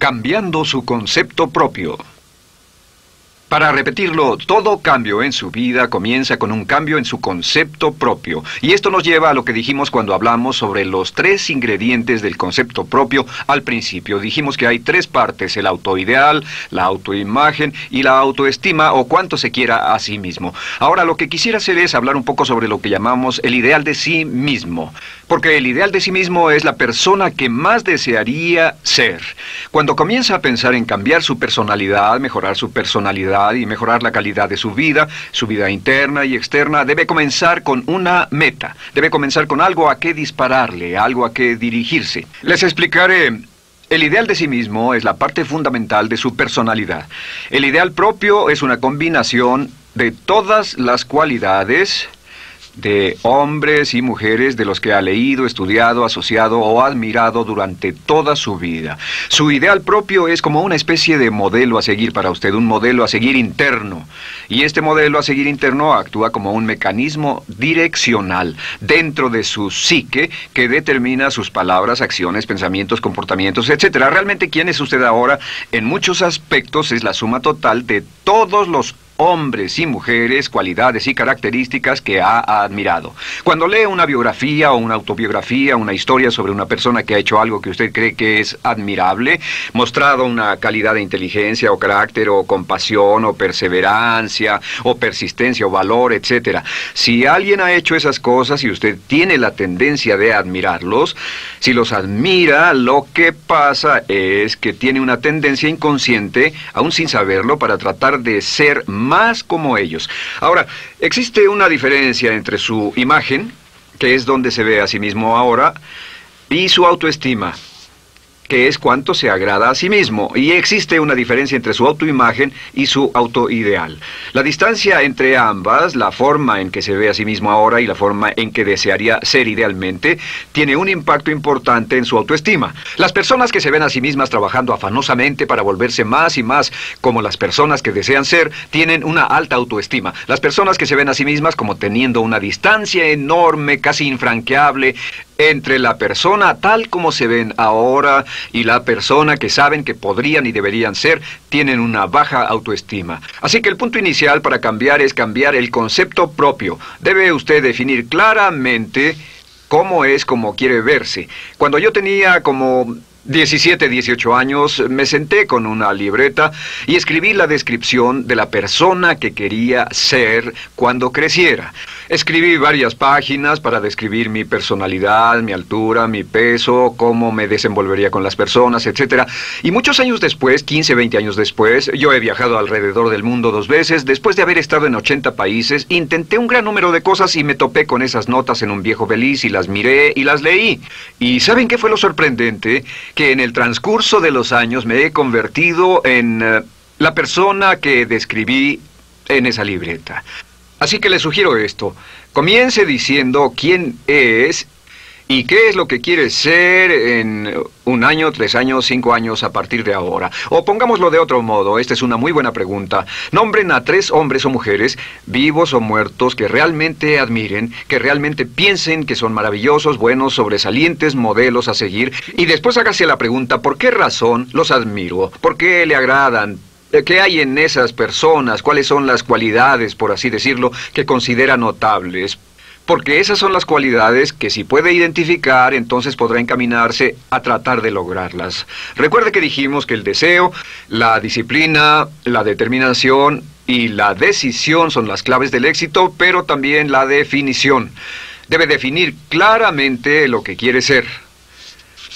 Cambiando su concepto propio. Para repetirlo, todo cambio en su vida comienza con un cambio en su concepto propio. Y esto nos lleva a lo que dijimos cuando hablamos sobre los 3 ingredientes del concepto propio al principio. Dijimos que hay 3 partes: el autoideal, la autoimagen y la autoestima, o cuánto se quiera a sí mismo. Ahora, lo que quisiera hacer es hablar un poco sobre lo que llamamos el ideal de sí mismo. Porque el ideal de sí mismo es la persona que más desearía ser. Cuando comienza a pensar en cambiar su personalidad, mejorar su personalidad y mejorar la calidad de su vida interna y externa, debe comenzar con una meta. Debe comenzar con algo a qué dispararle, algo a qué dirigirse. Les explicaré. El ideal de sí mismo es la parte fundamental de su personalidad. El ideal propio es una combinación de todas las cualidades de hombres y mujeres de los que ha leído, estudiado, asociado o admirado durante toda su vida. Su ideal propio es como una especie de modelo a seguir para usted, un modelo a seguir interno. Y este modelo a seguir interno actúa como un mecanismo direccional dentro de su psique que determina sus palabras, acciones, pensamientos, comportamientos, etc. Realmente, ¿quién es usted ahora? En muchos aspectos es la suma total de todos los hombres y mujeres, cualidades y características que ha admirado. Cuando lee una biografía o una autobiografía, una historia sobre una persona que ha hecho algo que usted cree que es admirable, mostrado una calidad de inteligencia o carácter o compasión o perseverancia o persistencia o valor, etc. Si alguien ha hecho esas cosas y usted tiene la tendencia de admirarlos, si los admira, lo que pasa es que tiene una tendencia inconsciente, aún sin saberlo, para tratar de ser más como ellos. Ahora, existe una diferencia entre su imagen, que es donde se ve a sí mismo ahora, y su autoestima, que es cuánto se agrada a sí mismo. Y existe una diferencia entre su autoimagen y su autoideal. La distancia entre ambas, la forma en que se ve a sí mismo ahora y la forma en que desearía ser idealmente, tiene un impacto importante en su autoestima. Las personas que se ven a sí mismas trabajando afanosamente para volverse más y más como las personas que desean ser, tienen una alta autoestima. Las personas que se ven a sí mismas como teniendo una distancia enorme, casi infranqueable, entre la persona tal como se ven ahora y la persona que saben que podrían y deberían ser, tienen una baja autoestima. Así que el punto inicial para cambiar es cambiar el concepto propio. Debe usted definir claramente cómo es como quiere verse. Cuando yo tenía como 17, 18 años, me senté con una libreta y escribí la descripción de la persona que quería ser cuando creciera. Escribí varias páginas para describir mi personalidad, mi altura, mi peso, cómo me desenvolvería con las personas, etc. Y muchos años después, 15, 20 años después, yo he viajado alrededor del mundo 2 veces. Después de haber estado en 80 países, intenté un gran número de cosas y me topé con esas notas en un viejo beliz y las miré y las leí. ¿Y saben qué fue lo sorprendente? Que en el transcurso de los años me he convertido en la persona que describí en esa libreta. Así que le sugiero esto: comience diciendo quién es y qué es lo que quiere ser en 1 año, 3 años, 5 años a partir de ahora. O pongámoslo de otro modo, esta es una muy buena pregunta. Nombren a 3 hombres o mujeres, vivos o muertos, que realmente admiren, que realmente piensen que son maravillosos, buenos, sobresalientes, modelos a seguir. Y después hágase la pregunta: ¿por qué razón los admiro? ¿Por qué le agradan? ¿Qué hay en esas personas? ¿Cuáles son las cualidades, por así decirlo, que considera notables? Porque esas son las cualidades que, si puede identificar, entonces podrá encaminarse a tratar de lograrlas. Recuerde que dijimos que el deseo, la disciplina, la determinación y la decisión son las claves del éxito, pero también la definición. Debe definir claramente lo que quiere ser.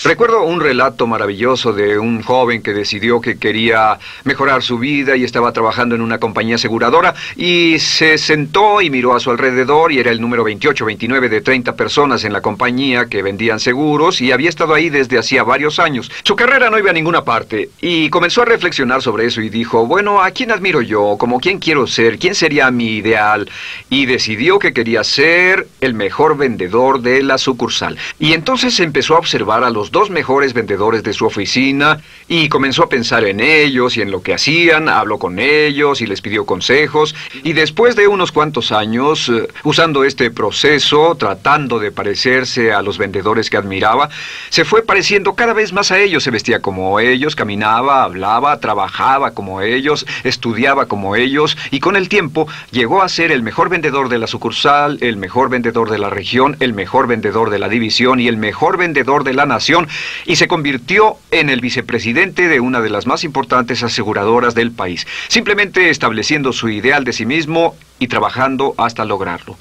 Recuerdo un relato maravilloso de un joven que decidió que quería mejorar su vida y estaba trabajando en una compañía aseguradora y se sentó y miró a su alrededor y era el número 28, 29 de 30 personas en la compañía que vendían seguros y había estado ahí desde hacía varios años. Su carrera no iba a ninguna parte y comenzó a reflexionar sobre eso y dijo: bueno, ¿a quién admiro yo? ¿Como quién quiero ser? ¿Quién sería mi ideal? Y decidió que quería ser el mejor vendedor de la sucursal. Y entonces empezó a observar a los los dos mejores vendedores de su oficina y comenzó a pensar en ellos y en lo que hacían, habló con ellos y les pidió consejos. Y después de unos cuantos años, usando este proceso, tratando de parecerse a los vendedores que admiraba, se fue pareciendo cada vez más a ellos. Se vestía como ellos, caminaba, hablaba, trabajaba como ellos, estudiaba como ellos, y con el tiempo llegó a ser el mejor vendedor de la sucursal, el mejor vendedor de la región, el mejor vendedor de la división y el mejor vendedor de la nación, y se convirtió en el vicepresidente de una de las más importantes aseguradoras del país, simplemente estableciendo su ideal de sí mismo y trabajando hasta lograrlo.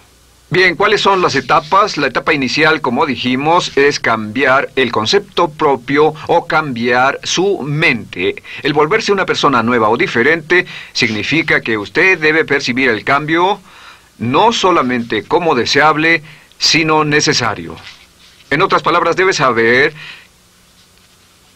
Bien, ¿cuáles son las etapas? La etapa inicial, como dijimos, es cambiar el concepto propio o cambiar su mente. El volverse una persona nueva o diferente significa que usted debe percibir el cambio no solamente como deseable, sino necesario. En otras palabras, debe saber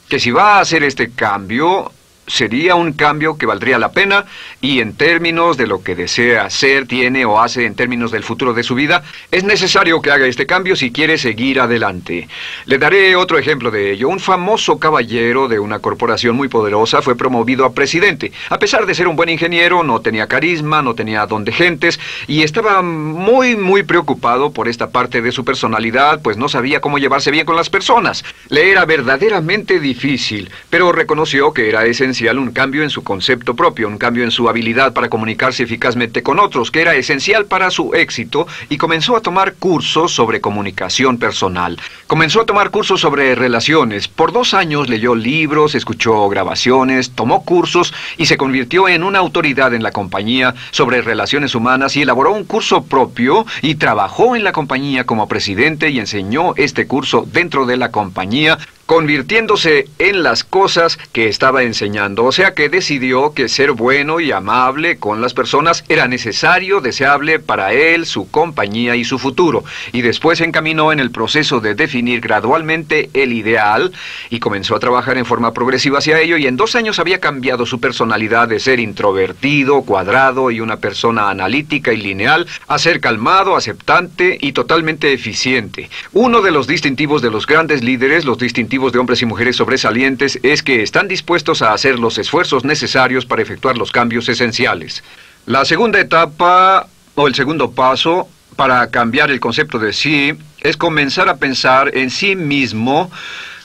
que si va a hacer este cambio, sería un cambio que valdría la pena, y en términos de lo que desea hacer, tiene o hace en términos del futuro de su vida, es necesario que haga este cambio si quiere seguir adelante. Le daré otro ejemplo de ello. Un famoso caballero de una corporación muy poderosa fue promovido a presidente. A pesar de ser un buen ingeniero, no tenía carisma, no tenía don de gentes, y estaba muy preocupado por esta parte de su personalidad, pues no sabía cómo llevarse bien con las personas. Le era verdaderamente difícil, pero reconoció que era esencial un cambio en su concepto propio, un cambio en su habilidad para comunicarse eficazmente con otros, que era esencial para su éxito, y comenzó a tomar cursos sobre comunicación personal. Comenzó a tomar cursos sobre relaciones. Por 2 años leyó libros, escuchó grabaciones, tomó cursos y se convirtió en una autoridad en la compañía sobre relaciones humanas, y elaboró un curso propio y trabajó en la compañía como presidente y enseñó este curso dentro de la compañía, convirtiéndose en las cosas que estaba enseñando. O sea que decidió que ser bueno y amable con las personas era necesario, deseable para él, su compañía y su futuro. Y después se encaminó en el proceso de definir gradualmente el ideal y comenzó a trabajar en forma progresiva hacia ello, y en 2 años había cambiado su personalidad de ser introvertido, cuadrado y una persona analítica y lineal a ser calmado, aceptante y totalmente eficiente. Uno de los distintivos de los grandes líderes, los distintivos de hombres y mujeres sobresalientes, es que están dispuestos a hacer los esfuerzos necesarios para efectuar los cambios esenciales. La segunda etapa, o el segundo paso, para cambiar el concepto de sí, es comenzar a pensar en sí mismo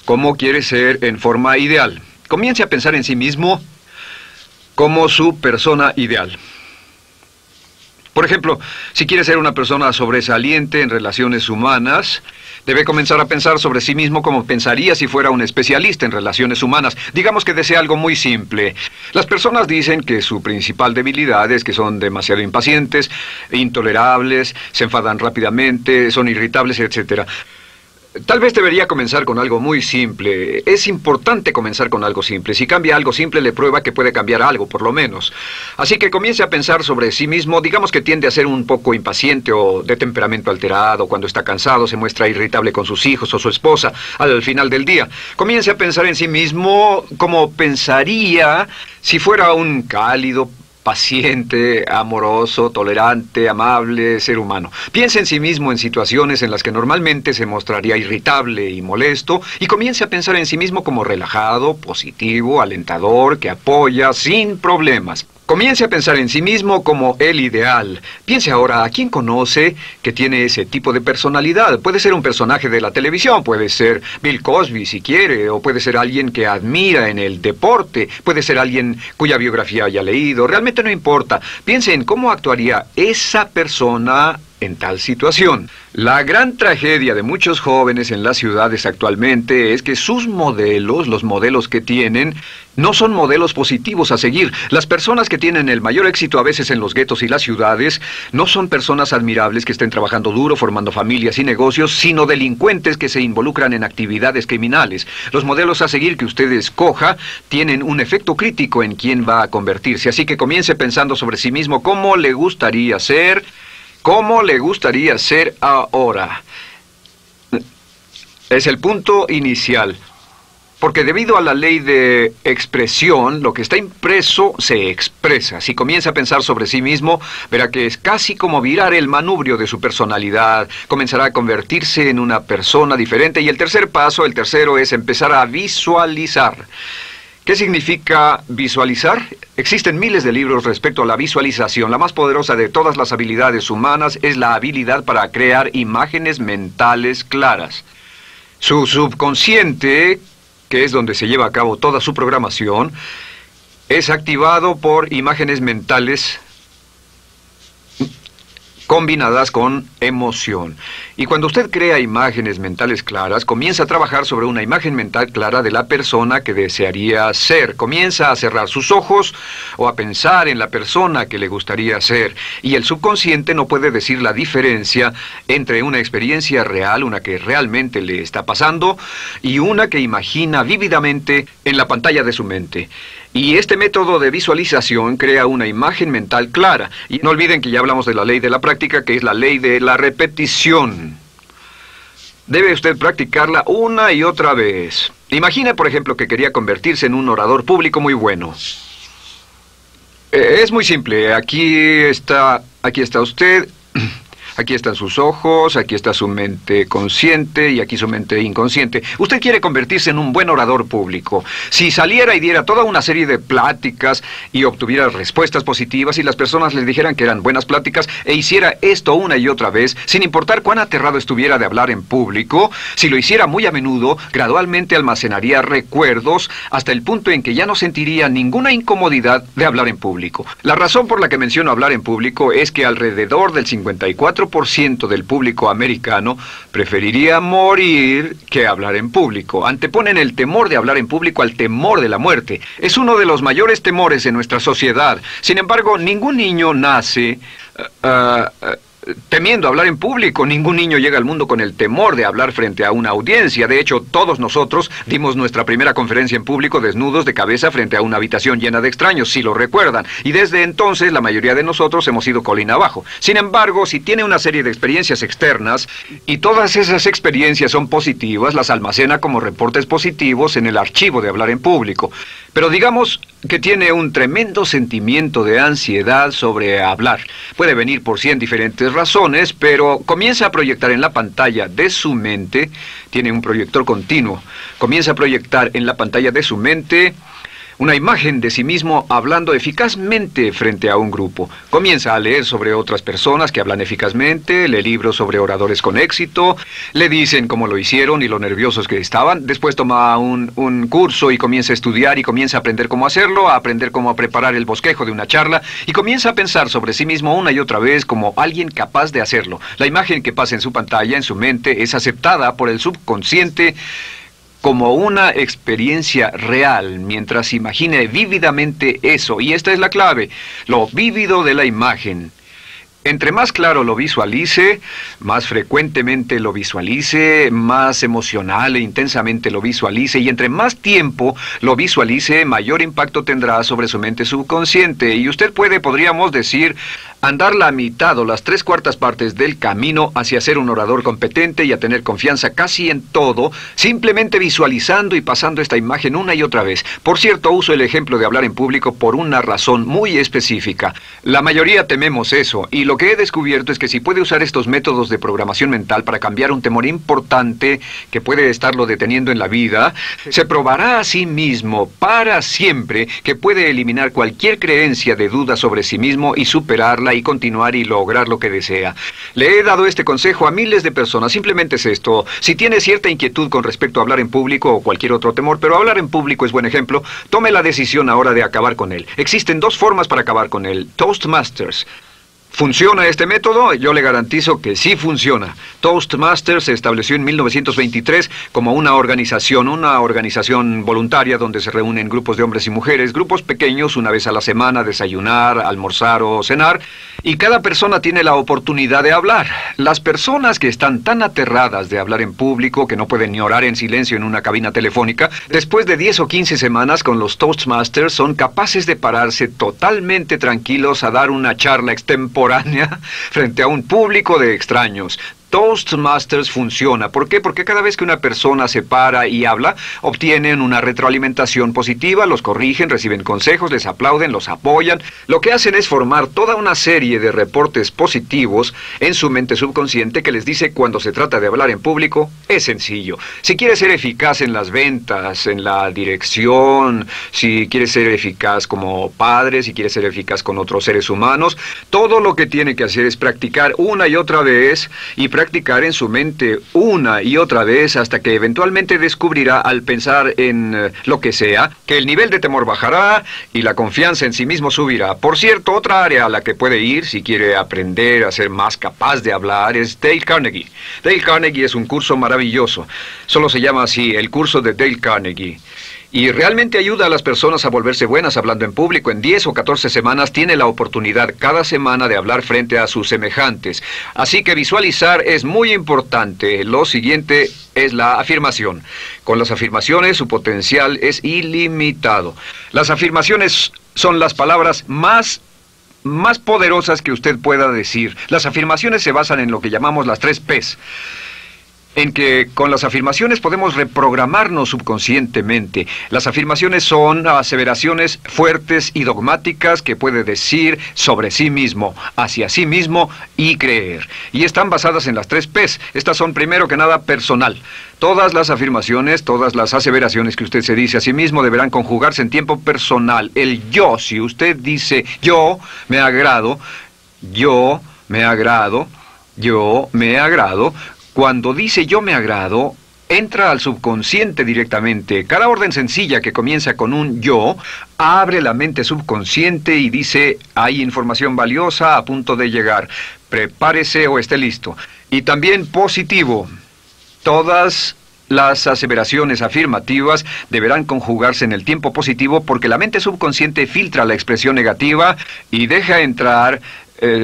como quiere ser en forma ideal. Comience a pensar en sí mismo como su persona ideal. Por ejemplo, si quiere ser una persona sobresaliente en relaciones humanas, debe comenzar a pensar sobre sí mismo como pensaría si fuera un especialista en relaciones humanas. Digamos que desea algo muy simple. Las personas dicen que su principal debilidad es que son demasiado impacientes, intolerables, se enfadan rápidamente, son irritables, etc. Tal vez debería comenzar con algo muy simple. Es importante comenzar con algo simple. Si cambia algo simple, le prueba que puede cambiar algo, por lo menos. Así que comience a pensar sobre sí mismo. Digamos que tiende a ser un poco impaciente o de temperamento alterado. Cuando está cansado, se muestra irritable con sus hijos o su esposa al final del día. Comience a pensar en sí mismo como pensaría si fuera un cálido, paciente, amoroso, tolerante, amable ser humano. Piense en sí mismo en situaciones en las que normalmente se mostraría irritable y molesto, y comience a pensar en sí mismo como relajado, positivo, alentador, que apoya sin problemas. Comience a pensar en sí mismo como el ideal. Piense ahora a quién conoce que tiene ese tipo de personalidad. Puede ser un personaje de la televisión, puede ser Bill Cosby si quiere, o puede ser alguien que admira en el deporte, puede ser alguien cuya biografía haya leído. Realmente no importa. Piense en cómo actuaría esa persona en tal situación. La gran tragedia de muchos jóvenes en las ciudades actualmente es que sus modelos, los modelos que tienen, no son modelos positivos a seguir. Las personas que tienen el mayor éxito a veces en los guetos y las ciudades no son personas admirables que estén trabajando duro, formando familias y negocios, sino delincuentes que se involucran en actividades criminales. Los modelos a seguir que usted escoja tienen un efecto crítico en quién va a convertirse. Así que comience pensando sobre sí mismo cómo le gustaría ser. ¿Cómo le gustaría ser ahora? Es el punto inicial. Porque debido a la ley de expresión, lo que está impreso se expresa. Si comienza a pensar sobre sí mismo, verá que es casi como virar el manubrio de su personalidad. Comenzará a convertirse en una persona diferente. Y el tercer paso, el tercero, es empezar a visualizar. ¿Qué significa visualizar? Existen miles de libros respecto a la visualización. La más poderosa de todas las habilidades humanas es la habilidad para crear imágenes mentales claras. Su subconsciente, que es donde se lleva a cabo toda su programación, es activado por imágenes mentales combinadas con emoción. Y cuando usted crea imágenes mentales claras, comienza a trabajar sobre una imagen mental clara de la persona que desearía ser. Comienza a cerrar sus ojos o a pensar en la persona que le gustaría ser. Y el subconsciente no puede decir la diferencia entre una experiencia real, una que realmente le está pasando, y una que imagina vívidamente en la pantalla de su mente. Y este método de visualización crea una imagen mental clara. Y no olviden que ya hablamos de la ley de la práctica, que es la ley de la repetición. Debe usted practicarla una y otra vez. Imagine, por ejemplo, que quería convertirse en un orador público muy bueno. Es muy simple. Aquí está usted. Aquí están sus ojos, aquí está su mente consciente y aquí su mente inconsciente. Usted quiere convertirse en un buen orador público. Si saliera y diera toda una serie de pláticas y obtuviera respuestas positivas y las personas le dijeran que eran buenas pláticas e hiciera esto una y otra vez, sin importar cuán aterrado estuviera de hablar en público, si lo hiciera muy a menudo, gradualmente almacenaría recuerdos hasta el punto en que ya no sentiría ninguna incomodidad de hablar en público. La razón por la que menciono hablar en público es que alrededor del 54% del público americano preferiría morir que hablar en público. Anteponen el temor de hablar en público al temor de la muerte. Es uno de los mayores temores en nuestra sociedad. Sin embargo, ningún niño nace temiendo hablar en público. Ningún niño llega al mundo con el temor de hablar frente a una audiencia. De hecho, todos nosotros dimos nuestra primera conferencia en público desnudos de cabeza frente a una habitación llena de extraños, si lo recuerdan. Y desde entonces, la mayoría de nosotros hemos ido colina abajo. Sin embargo, si tiene una serie de experiencias externas, y todas esas experiencias son positivas, las almacena como reportes positivos en el archivo de hablar en público. Pero digamos que tiene un tremendo sentimiento de ansiedad sobre hablar. Puede venir por 100 diferentes razones, pero comienza a proyectar en la pantalla de su mente, tiene un proyector continuo, comienza a proyectar en la pantalla de su mente una imagen de sí mismo hablando eficazmente frente a un grupo. Comienza a leer sobre otras personas que hablan eficazmente, lee libros sobre oradores con éxito, le dicen cómo lo hicieron y lo nerviosos que estaban. Después toma un curso y comienza a estudiar y comienza a aprender cómo hacerlo, a aprender cómo preparar el bosquejo de una charla y comienza a pensar sobre sí mismo una y otra vez como alguien capaz de hacerlo. La imagen que pasa en su pantalla, en su mente, es aceptada por el subconsciente como una experiencia real, mientras imagine vívidamente eso. Y esta es la clave, lo vívido de la imagen. Entre más claro lo visualice, más frecuentemente lo visualice, más emocional e intensamente lo visualice, y entre más tiempo lo visualice, mayor impacto tendrá sobre su mente subconsciente. Y usted puede, podríamos decir, andar la mitad o las 3/4 partes del camino hacia ser un orador competente y a tener confianza casi en todo, simplemente visualizando y pasando esta imagen una y otra vez. Por cierto, uso el ejemplo de hablar en público por una razón muy específica. La mayoría tememos eso, y lo que he descubierto es que si puede usar estos métodos de programación mental para cambiar un temor importante que puede estarlo deteniendo en la vida, se probará a sí mismo para siempre que puede eliminar cualquier creencia de duda sobre sí mismo y superarla y continuar y lograr lo que desea. Le he dado este consejo a miles de personas. Simplemente es esto: si tiene cierta inquietud con respecto a hablar en público o cualquier otro temor, pero hablar en público es buen ejemplo, tome la decisión ahora de acabar con él. Existen 2 formas para acabar con él. Toastmasters. ¿Funciona este método? Yo le garantizo que sí funciona. Toastmasters se estableció en 1923 como una organización voluntaria donde se reúnen grupos de hombres y mujeres, grupos pequeños, una vez a la semana, desayunar, almorzar o cenar, y cada persona tiene la oportunidad de hablar. Las personas que están tan aterradas de hablar en público que no pueden ni orar en silencio en una cabina telefónica, después de 10 o 15 semanas con los Toastmasters son capaces de pararse totalmente tranquilos a dar una charla extemporánea frente a un público de extraños. Toastmasters funciona. ¿Por qué? Porque cada vez que una persona se para y habla, obtienen una retroalimentación positiva, los corrigen, reciben consejos, les aplauden, los apoyan. Lo que hacen es formar toda una serie de reportes positivos en su mente subconsciente que les dice cuando se trata de hablar en público, es sencillo. Si quieres ser eficaz en las ventas, en la dirección, si quieres ser eficaz como padre, si quieres ser eficaz con otros seres humanos, todo lo que tiene que hacer es practicar una y otra vez y practicar en su mente una y otra vez hasta que eventualmente descubrirá al pensar en lo que sea, que el nivel de temor bajará y la confianza en sí mismo subirá. Por cierto, otra área a la que puede ir si quiere aprender a ser más capaz de hablar es Dale Carnegie. Dale Carnegie es un curso maravilloso. Solo se llama así, el curso de Dale Carnegie. Y realmente ayuda a las personas a volverse buenas hablando en público. En 10 o 14 semanas tiene la oportunidad cada semana de hablar frente a sus semejantes. Así que visualizar es muy importante. Lo siguiente es la afirmación. Con las afirmaciones su potencial es ilimitado. Las afirmaciones son las palabras más poderosas que usted pueda decir. Las afirmaciones se basan en lo que llamamos las 3 Ps. En que con las afirmaciones podemos reprogramarnos subconscientemente. Las afirmaciones son aseveraciones fuertes y dogmáticas que puede decir sobre sí mismo, hacia sí mismo y creer. Y están basadas en las 3 Ps. Estas son primero que nada personal. Todas las afirmaciones, todas las aseveraciones que usted se dice a sí mismo deberán conjugarse en tiempo personal. El yo, si usted dice yo me agrado, yo me agrado, yo me agrado. Cuando dice yo me agrado, entra al subconsciente directamente. Cada orden sencilla que comienza con un yo, abre la mente subconsciente y dice, hay información valiosa a punto de llegar. Prepárese o esté listo. Y también positivo. Todas las aseveraciones afirmativas deberán conjugarse en el tiempo positivo porque la mente subconsciente filtra la expresión negativa y deja entrar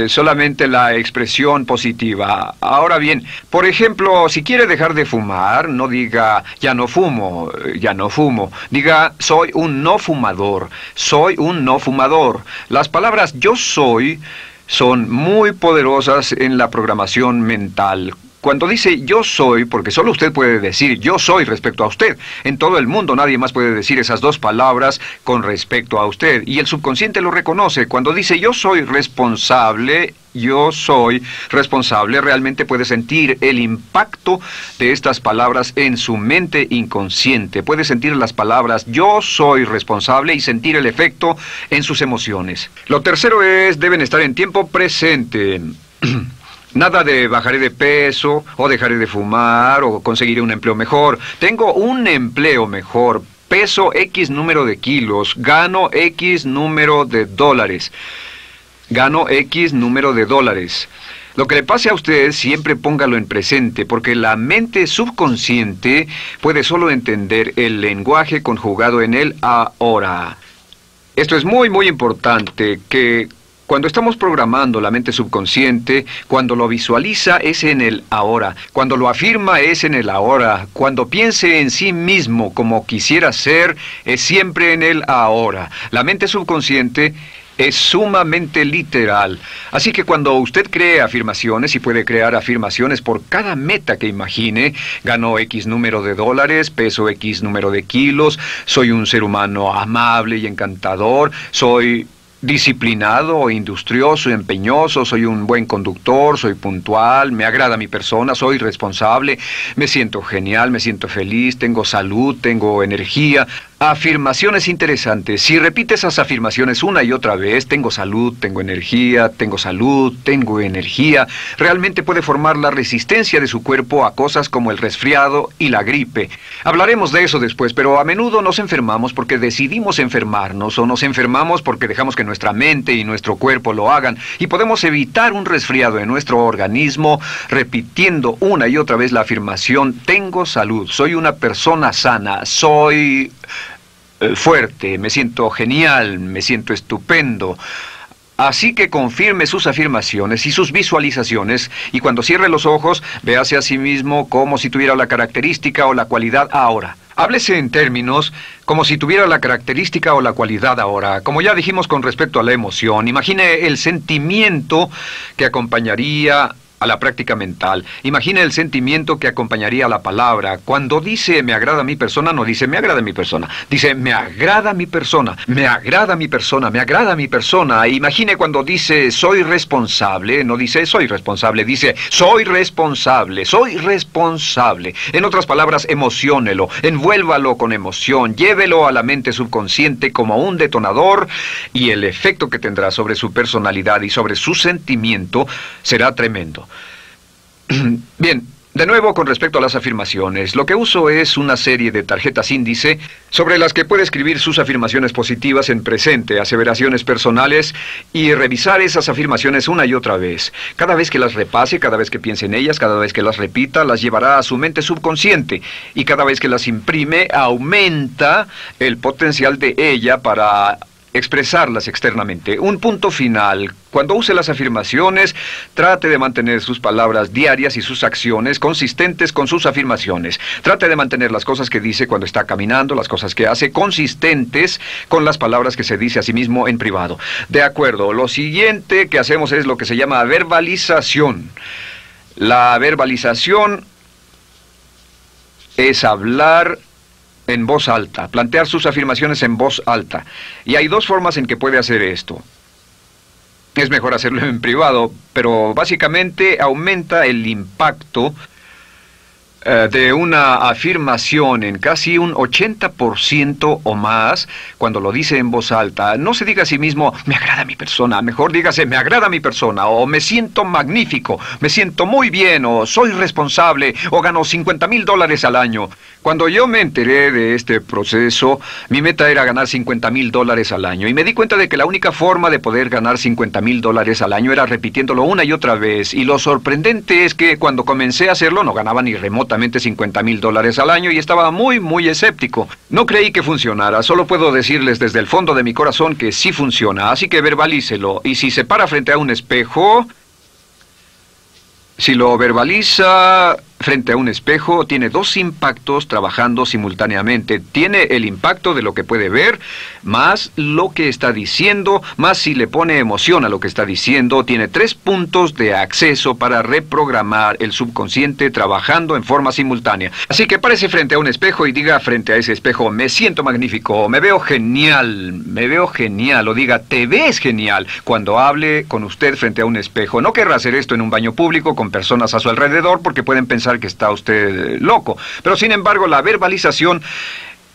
solamente la expresión positiva. Ahora bien, por ejemplo, si quiere dejar de fumar, no diga ya no fumo, ya no fumo. Diga soy un no fumador, soy un no fumador. Las palabras yo soy son muy poderosas en la programación mental. Cuando dice yo soy, porque solo usted puede decir yo soy respecto a usted. En todo el mundo nadie más puede decir esas 2 palabras con respecto a usted. Y el subconsciente lo reconoce. Cuando dice yo soy responsable, realmente puede sentir el impacto de estas palabras en su mente inconsciente. Puede sentir las palabras yo soy responsable y sentir el efecto en sus emociones. Lo tercero es, deben estar en tiempo presente. Nada de bajaré de peso, o dejaré de fumar, o conseguiré un empleo mejor. Tengo un empleo mejor, peso X número de kilos, gano X número de dólares. Gano X número de dólares. Lo que le pase a usted, siempre póngalo en presente, porque la mente subconsciente puede solo entender el lenguaje conjugado en el ahora. Esto es muy, muy importante, que cuando estamos programando la mente subconsciente, cuando lo visualiza es en el ahora, cuando lo afirma es en el ahora, cuando piense en sí mismo como quisiera ser, es siempre en el ahora. La mente subconsciente es sumamente literal. Así que cuando usted cree afirmaciones, y puede crear afirmaciones por cada meta que imagine, gano X número de dólares, peso X número de kilos, soy un ser humano amable y encantador, soy disciplinado, industrioso, empeñoso, soy un buen conductor, soy puntual, me agrada mi persona, soy responsable, me siento genial, me siento feliz, tengo salud, tengo energía. Afirmaciones interesantes. Si repite esas afirmaciones una y otra vez, tengo salud, tengo energía, tengo salud, tengo energía, realmente puede formar la resistencia de su cuerpo a cosas como el resfriado y la gripe. Hablaremos de eso después, pero a menudo nos enfermamos porque decidimos enfermarnos o nos enfermamos porque dejamos que nuestra mente y nuestro cuerpo lo hagan, y podemos evitar un resfriado en nuestro organismo repitiendo una y otra vez la afirmación tengo salud, soy una persona sana, soy fuerte, me siento genial, me siento estupendo. Así que confirme sus afirmaciones y sus visualizaciones, y cuando cierre los ojos, véase a sí mismo como si tuviera la característica o la cualidad ahora. Háblese en términos como si tuviera la característica o la cualidad ahora. Como ya dijimos con respecto a la emoción, imagine el sentimiento que acompañaría a la práctica mental. Imagine el sentimiento que acompañaría a la palabra. Cuando dice me agrada mi persona, no dice me agrada mi persona. Dice me agrada mi persona, me agrada mi persona, me agrada mi persona. Imagine cuando dice soy responsable, no dice soy responsable, dice soy responsable, soy responsable. En otras palabras, emociónelo, envuélvalo con emoción, llévelo a la mente subconsciente como un detonador y el efecto que tendrá sobre su personalidad y sobre su sentimiento será tremendo. Bien, de nuevo con respecto a las afirmaciones, lo que uso es una serie de tarjetas índice sobre las que puede escribir sus afirmaciones positivas en presente, aseveraciones personales y revisar esas afirmaciones una y otra vez. Cada vez que las repase, cada vez que piense en ellas, cada vez que las repita, las llevará a su mente subconsciente y cada vez que las imprime, aumenta el potencial de ella para expresarlas externamente. Un punto final. Cuando use las afirmaciones, trate de mantener sus palabras diarias y sus acciones consistentes con sus afirmaciones. Trate de mantener las cosas que dice cuando está caminando, las cosas que hace, consistentes con las palabras que se dice a sí mismo en privado. De acuerdo, lo siguiente que hacemos es lo que se llama verbalización. La verbalización es hablar en voz alta, plantear sus afirmaciones en voz alta. Y hay dos formas en que puede hacer esto. Es mejor hacerlo en privado, pero básicamente aumenta el impacto de una afirmación en casi un 80% o más cuando lo dice en voz alta. No se diga a sí mismo, me agrada mi persona, mejor dígase, me agrada mi persona, o me siento magnífico, me siento muy bien, o soy responsable, o gano $50,000 al año. Cuando yo me enteré de este proceso, mi meta era ganar $50,000 al año, y me di cuenta de que la única forma de poder ganar $50,000 al año era repitiéndolo una y otra vez, y lo sorprendente es que cuando comencé a hacerlo no ganaba ni remotamente $50,000 al año y estaba muy escéptico. No creí que funcionara, solo puedo decirles desde el fondo de mi corazón que sí funciona, así que verbalícelo. Y si se para frente a un espejo, si lo verbaliza frente a un espejo, tiene dos impactos trabajando simultáneamente. Tiene el impacto de lo que puede ver, más lo que está diciendo, más si le pone emoción a lo que está diciendo. Tiene 3 puntos de acceso para reprogramar el subconsciente trabajando en forma simultánea. Así que párese frente a un espejo y diga frente a ese espejo, me siento magnífico, me veo genial, o diga, te ves genial, cuando hable con usted frente a un espejo. No querrá hacer esto en un baño público con personas a su alrededor porque pueden pensar que está usted loco. Pero sin embargo, la verbalización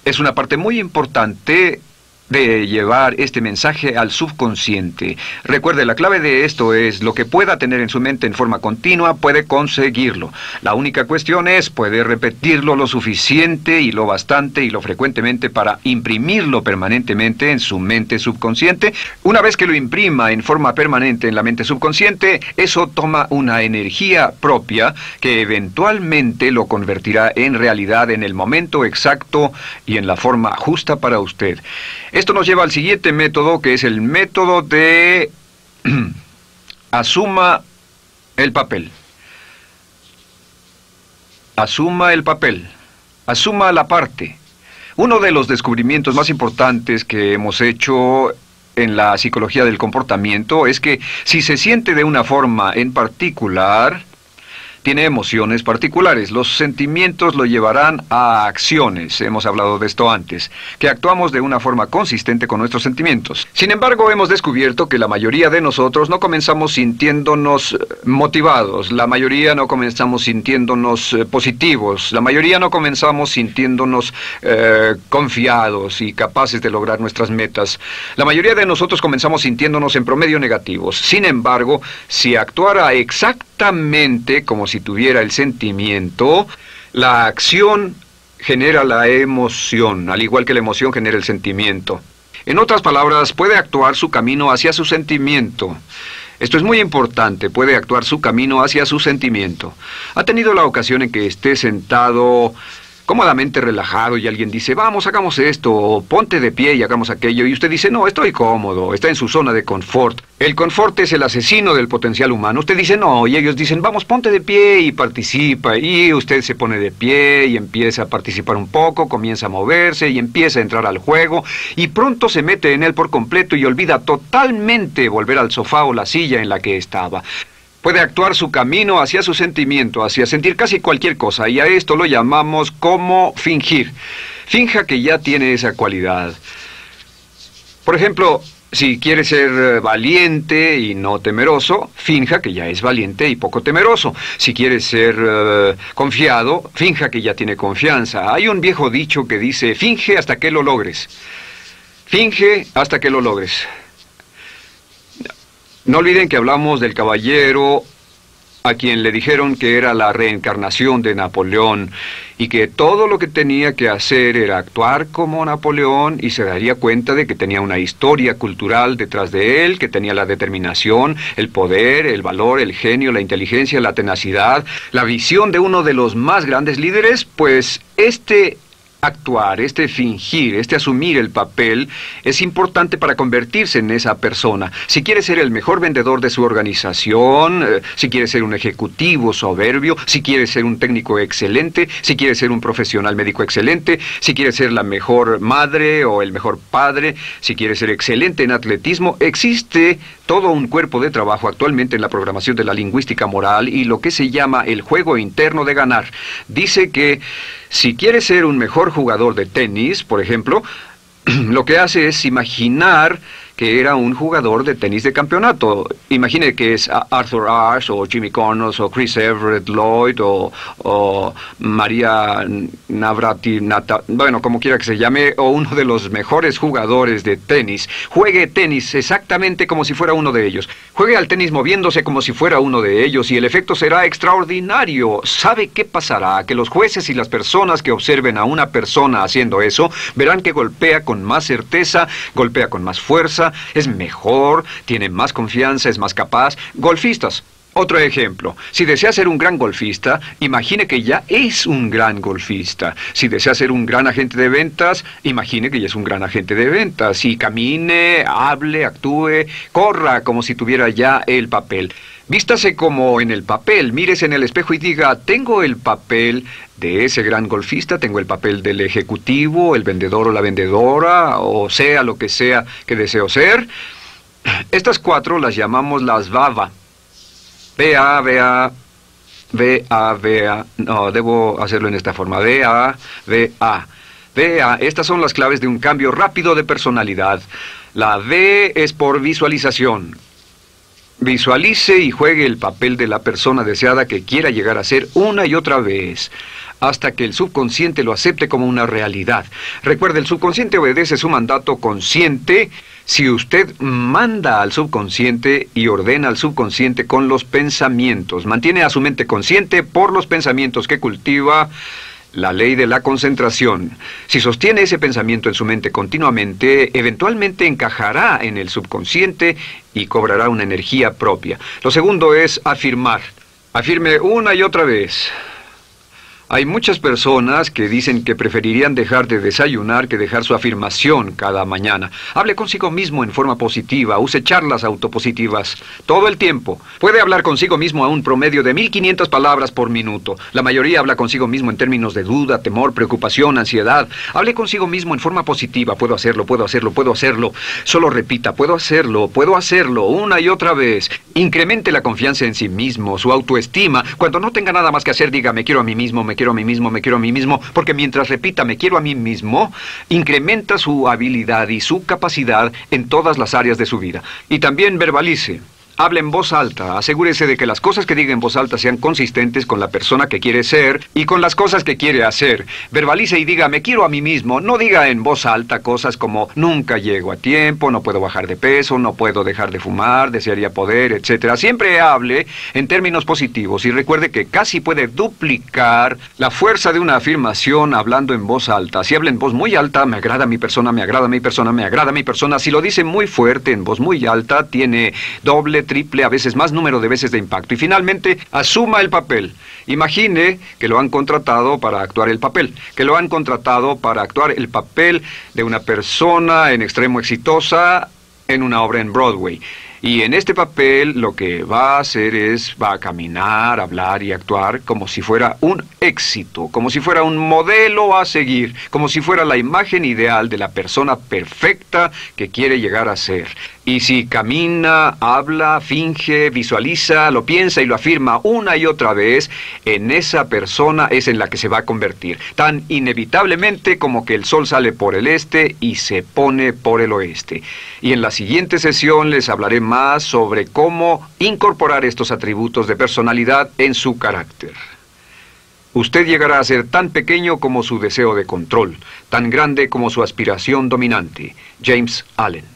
es una parte muy importante de llevar este mensaje al subconsciente. Recuerde, la clave de esto es lo que pueda tener en su mente en forma continua, puede conseguirlo. La única cuestión es, puede repetirlo lo suficiente y lo bastante y lo frecuentemente para imprimirlo permanentemente en su mente subconsciente. Una vez que lo imprima en forma permanente en la mente subconsciente, eso toma una energía propia que eventualmente lo convertirá en realidad en el momento exacto y en la forma justa para usted. Esto nos lleva al siguiente método, que es el método de asuma el papel. Asuma el papel. Asuma la parte. Uno de los descubrimientos más importantes que hemos hecho en la psicología del comportamiento es que si se siente de una forma en particular, tiene emociones particulares. Los sentimientos lo llevarán a acciones, hemos hablado de esto antes, que actuamos de una forma consistente con nuestros sentimientos. Sin embargo, hemos descubierto que la mayoría de nosotros no comenzamos sintiéndonos motivados, la mayoría no comenzamos sintiéndonos positivos, la mayoría no comenzamos sintiéndonos confiados y capaces de lograr nuestras metas. La mayoría de nosotros comenzamos sintiéndonos en promedio negativos. Sin embargo, si actuara exactamente como si tuviera el sentimiento, la acción genera la emoción, al igual que la emoción genera el sentimiento. En otras palabras, puede actuar su camino hacia su sentimiento. Esto es muy importante, puede actuar su camino hacia su sentimiento. ¿Ha tenido la ocasión en que esté sentado cómodamente relajado y alguien dice, vamos, hagamos esto, o ponte de pie y hagamos aquello, y usted dice, no, estoy cómodo, está en su zona de confort? El confort es el asesino del potencial humano. Usted dice, no, y ellos dicen, vamos, ponte de pie y participa, y usted se pone de pie y empieza a participar un poco, comienza a moverse y empieza a entrar al juego, y pronto se mete en él por completo y olvida totalmente volver al sofá o la silla en la que estaba. Puede actuar su camino hacia su sentimiento, hacia sentir casi cualquier cosa, y a esto lo llamamos como fingir. Finja que ya tiene esa cualidad. Por ejemplo, si quiere ser valiente y no temeroso, finja que ya es valiente y poco temeroso. Si quiere ser confiado, finja que ya tiene confianza. Hay un viejo dicho que dice, finge hasta que lo logres. Finge hasta que lo logres. No olviden que hablamos del caballero a quien le dijeron que era la reencarnación de Napoleón y que todo lo que tenía que hacer era actuar como Napoleón y se daría cuenta de que tenía una historia cultural detrás de él, que tenía la determinación, el poder, el valor, el genio, la inteligencia, la tenacidad, la visión de uno de los más grandes líderes. Pues actuar, fingir, asumir el papel es importante para convertirse en esa persona. Si quiere ser el mejor vendedor de su organización, si quiere ser un ejecutivo soberbio, si quiere ser un técnico excelente, si quiere ser un profesional médico excelente, si quiere ser la mejor madre o el mejor padre, si quiere ser excelente en atletismo, existe todo un cuerpo de trabajo actualmente en la programación de la lingüística moral y lo que se llama el juego interno de ganar. Dice que si quiere ser un mejor jugador de tenis, por ejemplo, lo que hace es imaginar que era un jugador de tenis de campeonato. Imagine que es Arthur Ashe, o Jimmy Connors, o Chris Everett Lloyd, o María Navratilova, bueno, como quiera que se llame, o uno de los mejores jugadores de tenis. Juegue tenis exactamente como si fuera uno de ellos. Juegue al tenis moviéndose como si fuera uno de ellos y el efecto será extraordinario. ¿Sabe qué pasará? Que los jueces y las personas que observen a una persona haciendo eso verán que golpea con más certeza, golpea con más fuerza, es mejor, tiene más confianza, es más capaz. Golfistas. Otro ejemplo. Si desea ser un gran golfista, imagine que ya es un gran golfista. Si desea ser un gran agente de ventas, imagine que ya es un gran agente de ventas. Y camine, hable, actúe, corra como si tuviera ya el papel. Vístase como en el papel, mírese en el espejo y diga, tengo el papel de ese gran golfista, tengo el papel del ejecutivo, el vendedor o la vendedora, o sea lo que sea que deseo ser. Estas 4 las llamamos las VAVA. V-A, no, debo hacerlo en esta forma, V-A. Estas son las claves de un cambio rápido de personalidad. La V es por visualización. Visualice y juegue el papel de la persona deseada que quiera llegar a ser una y otra vez, hasta que el subconsciente lo acepte como una realidad. Recuerde, el subconsciente obedece su mandato consciente si usted manda al subconsciente y ordena al subconsciente con los pensamientos. Mantiene a su mente consciente por los pensamientos que cultiva. La ley de la concentración. Si sostiene ese pensamiento en su mente continuamente, eventualmente encajará en el subconsciente y cobrará una energía propia. Lo segundo es afirmar. Afirme una y otra vez. Hay muchas personas que dicen que preferirían dejar de desayunar que dejar su afirmación cada mañana. Hable consigo mismo en forma positiva, use charlas autopositivas todo el tiempo. Puede hablar consigo mismo a un promedio de 1500 palabras por minuto. La mayoría habla consigo mismo en términos de duda, temor, preocupación, ansiedad. Hable consigo mismo en forma positiva. Puedo hacerlo, puedo hacerlo, puedo hacerlo. Solo repita, puedo hacerlo, una y otra vez. Incremente la confianza en sí mismo, su autoestima. Cuando no tenga nada más que hacer, diga, me quiero a mí mismo, me quiero a mí mismo, me quiero a mí mismo, porque mientras repita, me quiero a mí mismo, incrementa su habilidad y su capacidad en todas las áreas de su vida. Y también verbalice. Hable en voz alta, asegúrese de que las cosas que diga en voz alta sean consistentes con la persona que quiere ser y con las cosas que quiere hacer. Verbalice y diga, me quiero a mí mismo. No diga en voz alta cosas como, nunca llego a tiempo, no puedo bajar de peso, no puedo dejar de fumar, desearía poder, etc. Siempre hable en términos positivos y recuerde que casi puede duplicar la fuerza de una afirmación hablando en voz alta. Si habla en voz muy alta, me agrada mi persona, me agrada mi persona, me agrada mi persona. Si lo dice muy fuerte, en voz muy alta, tiene doble, triple, a veces más número de veces de impacto. Y finalmente, asuma el papel. Imagine que lo han contratado para actuar el papel, que lo han contratado para actuar el papel de una persona en extremo exitosa en una obra en Broadway. Y en este papel lo que va a hacer es, va a caminar, hablar y actuar como si fuera un éxito, como si fuera un modelo a seguir, como si fuera la imagen ideal de la persona perfecta que quiere llegar a ser. Y si camina, habla, finge, visualiza, lo piensa y lo afirma una y otra vez, en esa persona es en la que se va a convertir, tan inevitablemente como que el sol sale por el este y se pone por el oeste. Y en la siguiente sesión les hablaré más sobre cómo incorporar estos atributos de personalidad en su carácter. Usted llegará a ser tan pequeño como su deseo de control, tan grande como su aspiración dominante. James Allen.